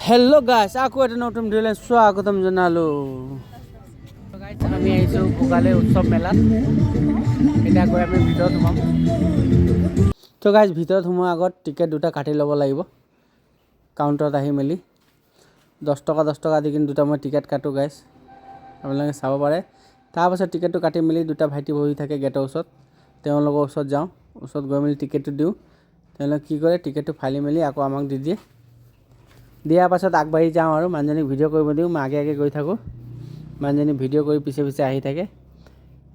Hello' গাইছ, আকৌ এটা নতুন ভিডিঅ'লৈ স্বাগতম জনালোঁ। গাইছ, আমি আহিছোঁ ভোগালী উৎসৱ মেলাত। এতিয়া গৈ আমি ভিতৰত সোমাম। তো গাইছ, ভিতৰত সোমোৱাৰ আগত টিকেট দুটা কাটি ল'ব লাগিব কাউণ্টাৰত আহি মেলি। 10 টকা দি কিনে দুটা মই টিকেট কাটোঁ গাইছ, আপোনালোকে চাব পাৰে। তাৰপাছত টিকেটটো কাটি মেলি দুটা ভাইটি বহি থাকে গেটৰ ওচৰত, তেওঁলোকৰ ওচৰত যাওঁ। ওচৰত গৈ মেলি টিকেটটো দিওঁ। তেওঁলোকে কি কৰে, টিকেটটো ফালি মেলি আকৌ আমাক দি দিয়ে। দিয়াৰ পাছত আগবাঢ়ি যাওঁ আৰু মানুহজনীক ভিডিঅ' কৰিব দিওঁ। মই আগে গৈ থাকোঁ, মানুহজনী ভিডিঅ' কৰি পিছে আহি থাকে।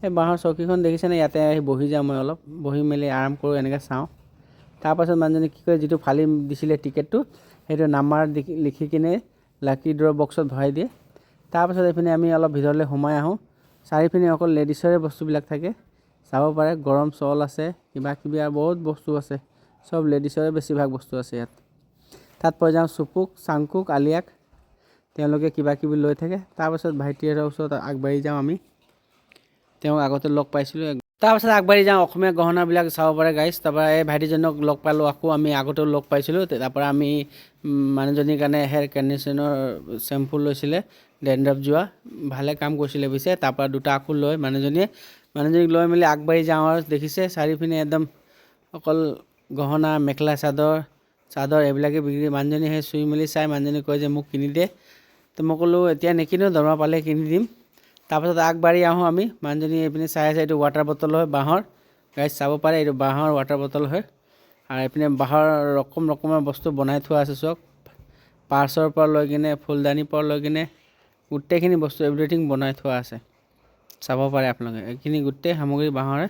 এই বাঁহৰ চকীখন দেখিছেনে, ইয়াতে আহি বহি যাওঁ মই, অলপ বহি মেলি আৰাম কৰোঁ, এনেকৈ চাওঁ। তাৰপাছত মানুহজনী কি কৰে, যিটো ফালি দিছিলে টিকেটটো, সেইটো নাম্বাৰ লিখি কিনে লাকি ড্ৰ বক্সত ভৰাই দিয়ে। তাৰপাছত এইপিনে আমি অলপ ভিতৰলৈ সোমাই আহোঁ। চাৰিপিনে অকল লেডিছৰে বস্তুবিলাক থাকে, চাব পাৰে। গৰম শ্বল আছে, কিবা কিবি আৰু বহুত বস্তু আছে, চব লেডিছৰে বেছিভাগ বস্তু আছে ইয়াত। তাত পাই যাওঁ চুপুক, চাংকুক, আলিয়াক, তেওঁলোকে কিবা কিবি লৈ থাকে। তাৰপাছত ভাইটিহঁতৰ ওচৰত আগবাঢ়ি যাওঁ আমি, তেওঁক আগতে লগ পাইছিলোঁ। তাৰপাছত আগবাঢ়ি যাওঁ, অসমীয়া গহনাবিলাক চাব পাৰে গাইছ। তাৰপৰা এই ভাইটিজনক লগ পালোঁ, আকৌ আমি আগতেও লগ পাইছিলোঁ। তাৰপৰা আমি মানুহজনীৰ কাৰণে হেয়াৰ কণ্ডিশ্যনৰ শ্বেম্পু লৈছিলে, ডেণ্ড্ৰফ যোৱা, ভালে কাম কৰিছিলে পিছে। তাৰপৰা দুটা আকৌ লৈ মানুহজনীক লৈ মেলি আগবাঢ়ি যাওঁ আৰু দেখিছে চাৰিওপিনে একদম অকল গহনা, মেখেলা চাদৰ এইবিলাকে বিক্ৰী। মানুহজনী সেই চুই মেলি চাই, মানুহজনী কয় যে মোক কিনি দে। তো মই ক'লোঁ এতিয়া নিকিনো, দৰমহা পালে কিনি দিম। তাৰপাছত আগবাঢ়ি আহোঁ আমি, মানুহজনী এইপিনে চাই আছে। এইটো ৱাটাৰ বটল হয় বাঁহৰ, গাইছ চাব পাৰে, এইটো বাঁহৰ ৱাটাৰ বটল হয়। আৰু এইপিনে বাঁহৰ ৰকমৰ বস্তু বনাই থোৱা আছে চব, পাৰ্চৰ পৰা লৈ কিনে ফুলদানিৰ পৰা লৈ কিনে গোটেইখিনি বস্তু এভৰিথিং বনাই থোৱা আছে, চাব পাৰে আপোনালোকে। এইখিনি গোটেই সামগ্ৰী বাঁহৰে।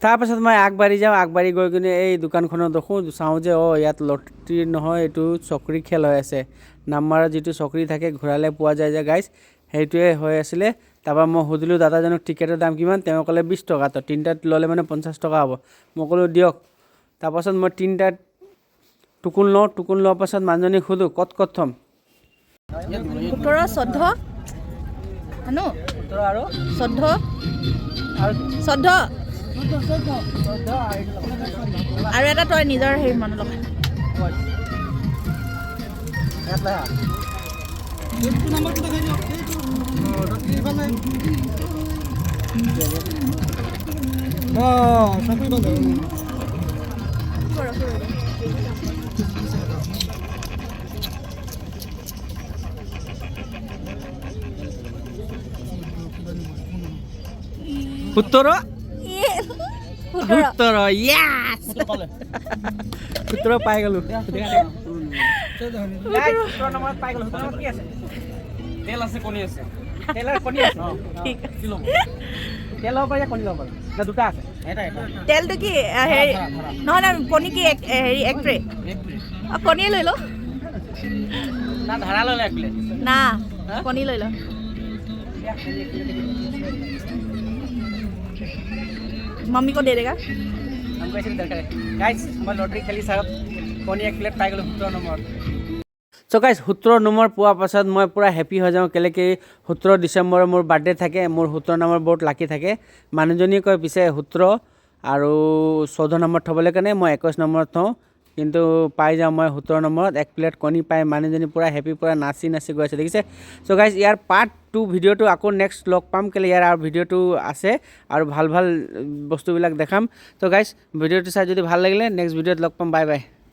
তাৰপাছত মই আগবাঢ়ি যাওঁ, আগবাঢ়ি গৈ কিনে এই দোকানখনত দেখোঁ, চাওঁ যে ইয়াত লটাৰী নহয়, এইটো চকৰি খেল হৈ আছে। নাম্বাৰৰ যিটো চকৰি থাকে ঘূৰালে পোৱা যায় যে গাইছ, সেইটোৱে হৈ আছিলে। তাৰপৰা মই সুধিলোঁ দাদাজনক টিকেটৰ দাম কিমান, তেওঁ ক'লে 20 টকা। তো তিনিটাত ল'লে মানে 50 টকা হ'ব। মই ক'লোঁ দিয়ক। তাৰপাছত মই তিনিটাত টোকোন লওঁ, টোকোন লোৱাৰ পাছত মানুহজনীক সোধোঁ ক'ত থ'ম। 17, 14 আনো 17 আৰু 14 আৰু এটা তই নিজৰ হেৰি মনত লগাই। সোতৰ পাই গ'লোঁ। তেল আছে, কণী আছে। তেলৰ কণী আছে, তেল ল'ব পাৰি, কণী ল'ব পাৰি, না দুটা আছে? তেলটো কি হেৰি নহয়, কণী কি হেৰি এক ট্ৰে? কণীয়ে লৈ লওঁ না ধাৰা ল'লে এক প্লেট? না, কণী লৈ লওঁ। मम्मी को दे देगा। हमको ऐसे दरकार है गाइस। मैं लॉटरी खेली साहब, कौन एक प्लेट पाई गलो 17 नंबर। सो गाइस 17 নম্বৰ পোৱাৰ পাছত মই পুৰা হেপী হৈ যাওঁ, কেলৈ কি 17 ডিচেম্বৰ মোৰ বাৰ্থডে থাকে। মোৰ 17 নম্বৰ বহুত লাকি থাকে। মানুহজনীয়ে কয় পিছে 17 আৰু 14 নম্বৰ থ'বলৈ কাৰণে মই 21 নম্বৰত থওঁ, কিন্তু পাই যাওঁ মই 17 নম্বৰত। এক প্লেট কণী পাই মানুহজনী পুৰা হেপী, পুৰা নাচি গৈ আছে, দেখিছে? চ' গাইজ ইয়াৰ পাৰ্ট 2 ভিডিঅ'টো আকৌ নেক্সট লগ পাম, কেলৈ ইয়াৰ আৰু ভিডিঅ'টো আছে আৰু ভাল বস্তুবিলাক দেখাম। ত' গাইজ ভিডিঅ'টো চাই যদি ভাল লাগিলে নেক্সট ভিডিঅ'ত লগ পাম। Bye bye.